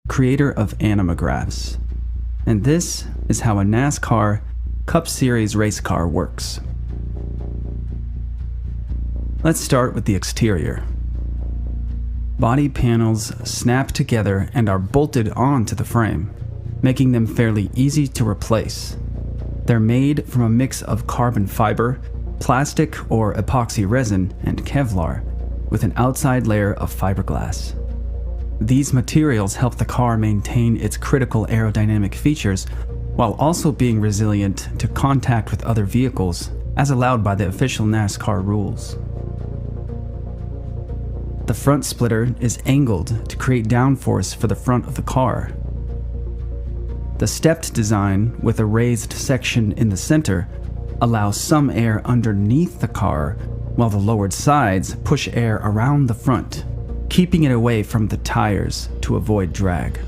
creator of animagraphs. And this is how a NASCAR Cup Series race car works. Let's start with the exterior. Body panels snap together and are bolted onto the frame, making them fairly easy to replace. They're made from a mix of carbon fiber, plastic or epoxy resin, and Kevlar, with an outside layer of fiberglass. These materials help the car maintain its critical aerodynamic features while also being resilient to contact with other vehicles, as allowed by the official NASCAR rules. The front splitter is angled to create downforce for the front of the car. The stepped design, with a raised section in the center, allows some air underneath the car, while the lowered sides push air around the front, keeping it away from the tires to avoid drag.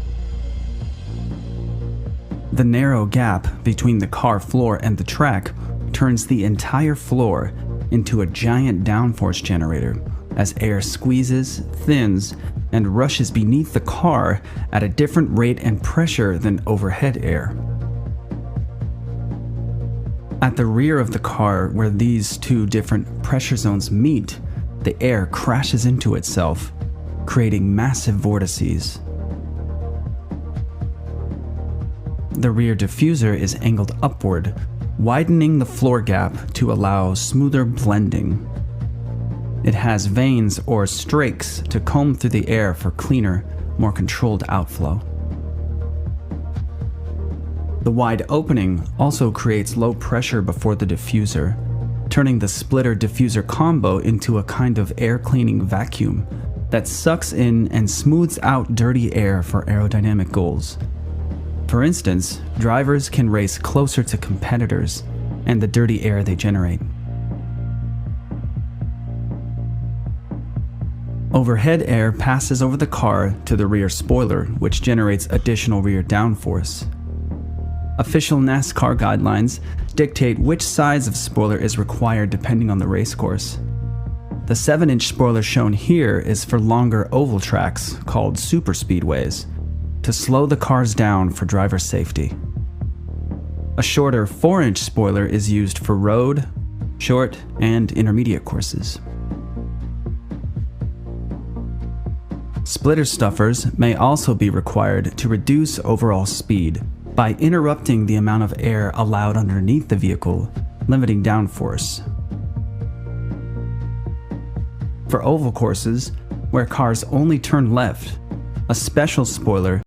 The narrow gap between the car floor and the track turns the entire floor into a giant downforce generator as air squeezes, thins, and rushes beneath the car at a different rate and pressure than overhead air. At the rear of the car, where these two different pressure zones meet, the air crashes into itself, creating massive vortices. The rear diffuser is angled upward, widening the floor gap to allow smoother blending. It has vanes or strakes to comb through the air for cleaner, more controlled outflow. The wide opening also creates low pressure before the diffuser, turning the splitter-diffuser combo into a kind of air cleaning vacuum that sucks in and smooths out dirty air for aerodynamic goals. For instance, drivers can race closer to competitors and the dirty air they generate. Overhead air passes over the car to the rear spoiler, which generates additional rear downforce. Official NASCAR guidelines dictate which size of spoiler is required depending on the race course. The 7-inch spoiler shown here is for longer oval tracks, called superspeedways, to slow the cars down for driver safety. A shorter 4-inch spoiler is used for road, short, and intermediate courses. Splitter stuffers may also be required to reduce overall speed by interrupting the amount of air allowed underneath the vehicle, limiting downforce. For oval courses, where cars only turn left, a special spoiler